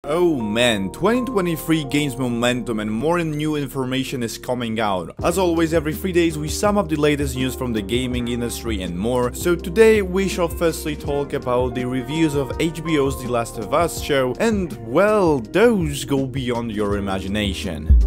Oh man, 2023 gains momentum and more new information is coming out. As always, every 3 days we sum up the latest news from the gaming industry and more. So today we shall firstly talk about the reviews of HBO's The Last of Us show, and well, those go beyond your imagination.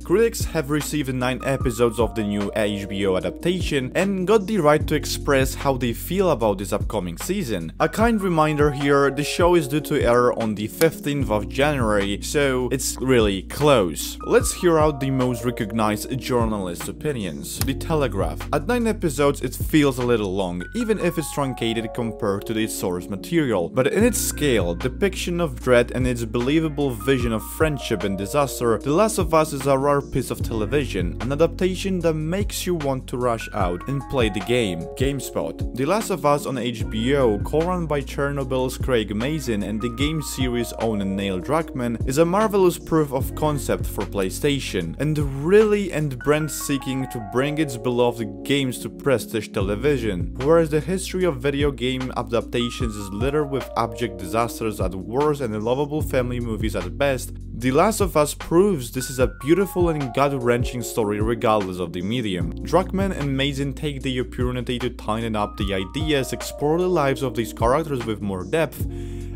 Critics have received 9 episodes of the new HBO adaptation and got the right to express how they feel about this upcoming season. A kind reminder here, the show is due to air on the 15th of January, so it's really close. Let's hear out the most recognized journalists' opinions. The Telegraph. At 9 episodes it feels a little long, even if it's truncated compared to the source material, but in its scale, depiction of dread and its believable vision of friendship and disaster, The Last of Us is a rare piece of television, an adaptation that makes you want to rush out and play the game. GameSpot. The Last of Us on HBO, co-run by Chernobyl's Craig Mazin and the game series' own Neil Druckmann, is a marvelous proof of concept for PlayStation, and really and brand seeking to bring its beloved games to prestige television. Whereas the history of video game adaptations is littered with abject disasters at worst and lovable family movies at best, The Last of Us proves this is a beautiful and gut-wrenching story regardless of the medium. Druckmann and Mazin take the opportunity to tighten up the ideas, explore the lives of these characters with more depth,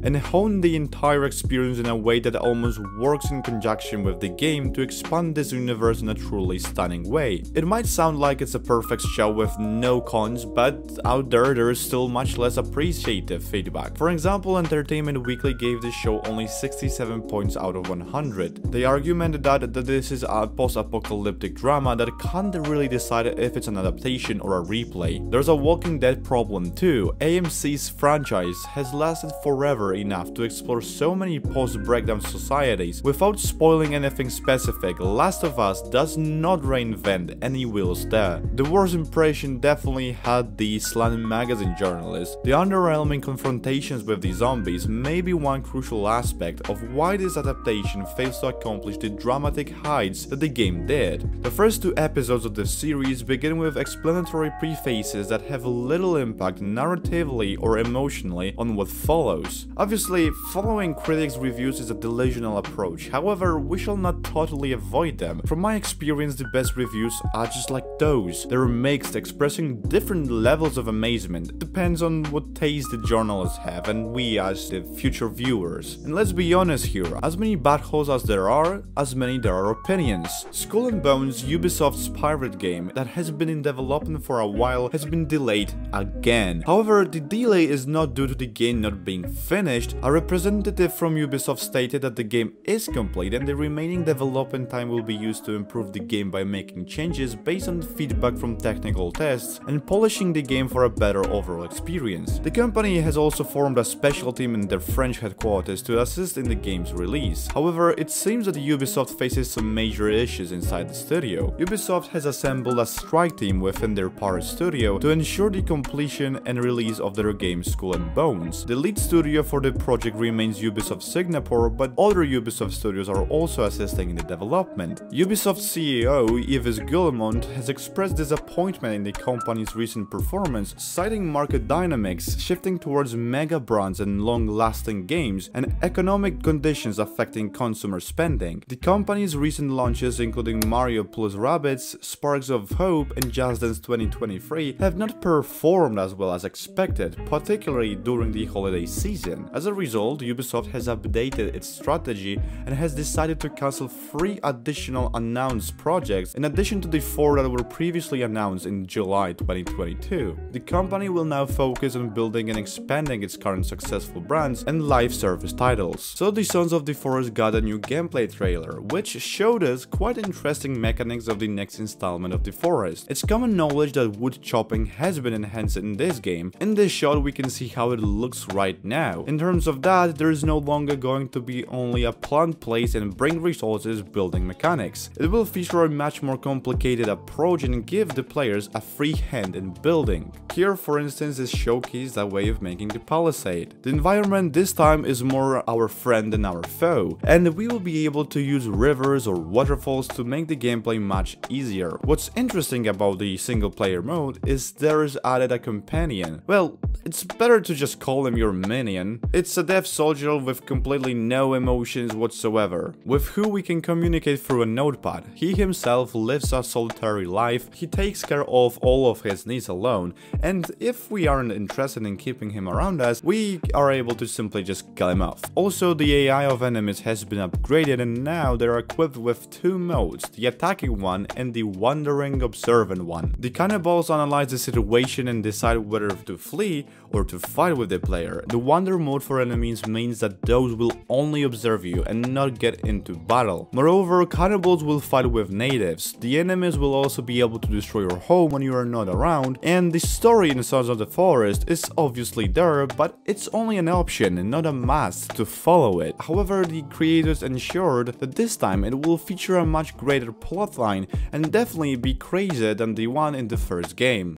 and hone the entire experience in a way that almost works in conjunction with the game to expand this universe in a truly stunning way. It might sound like it's a perfect show with no cons, but out there is still much less appreciative feedback. For example, Entertainment Weekly gave this show only 67 points out of 100. They argumented that this is a post-apocalyptic drama that can't really decide if it's an adaptation or a replay. There's a Walking Dead problem too. AMC's franchise has lasted forever enough to explore so many post-breakdown societies. Without spoiling anything specific, Last of Us does not reinvent any wheels there. The worst impression definitely had the Slant magazine journalist. The underwhelming confrontations with the zombies may be one crucial aspect of why this adaptation fails to accomplish the dramatic heights that the game did. The first 2 episodes of the series begin with explanatory prefaces that have little impact narratively or emotionally on what follows. Obviously, following critics' reviews is a delusional approach, however, we shall not totally avoid them. From my experience, the best reviews are just like those. They're mixed, expressing different levels of amazement. It depends on what taste the journalists have and we as the future viewers. And let's be honest here, as many bad holes as there are, as many there are opinions. Skull and Bones, Ubisoft's pirate game that has been in development for a while, has been delayed again. However, the delay is not due to the game not being finished. A representative from Ubisoft stated that the game is complete and the remaining development time will be used to improve the game by making changes based on feedback from technical tests and polishing the game for a better overall experience. The company has also formed a special team in their French headquarters to assist in the game's release. However, it seems that Ubisoft faces some major issues inside the studio. Ubisoft has assembled a strike team within their Paris studio to ensure the completion and release of their game Skull and Bones. The lead studio for the project remains Ubisoft Singapore, but other Ubisoft studios are also assisting in the development. Ubisoft CEO Yves Guillemot has expressed disappointment in the company's recent performance, citing market dynamics shifting towards mega brands and long-lasting games and economic conditions affecting consumer spending. The company's recent launches, including Mario plus Rabbids, Sparks of Hope, and Just Dance 2023, have not performed as well as expected, particularly during the holiday season. As a result, Ubisoft has updated its strategy and has decided to cancel 3 additional announced projects in addition to the 4 that were previously announced in July 2022. The company will now focus on building and expanding its current successful brands and live service titles. So the Sons of the Forest got a new gameplay trailer, which showed us quite interesting mechanics of the next installment of The Forest. It's common knowledge that wood chopping has been enhanced in this game. In this shot we can see how it looks right now. In terms of that, there is no longer going to be only a plant place and bring resources building mechanics. It will feature a much more complicated approach and give the players a free hand in building. Here, for instance, is showcased a way of making the palisade. The environment this time is more our friend than our foe, and and we will be able to use rivers or waterfalls to make the gameplay much easier. What's interesting about the single player mode is there is added a companion. Well, it's better to just call him your minion. It's a deaf soldier with completely no emotions whatsoever, with who we can communicate through a notepad. He himself lives a solitary life, he takes care of all of his needs alone, and if we aren't interested in keeping him around us, we are able to simply just kill him off. Also, the AI of enemies has been upgraded and now they're equipped with two modes, the attacking one and the wandering observant one. The cannibals analyze the situation and decide whether to flee or to fight with the player. The wander mode for enemies means that those will only observe you and not get into battle. Moreover, cannibals will fight with natives. The enemies will also be able to destroy your home when you are not around, and the story in Sons of the Forest is obviously there, but it's only an option and not a must to follow it. However, the creators ensured that this time it will feature a much greater plotline and definitely be crazier than the one in the first game.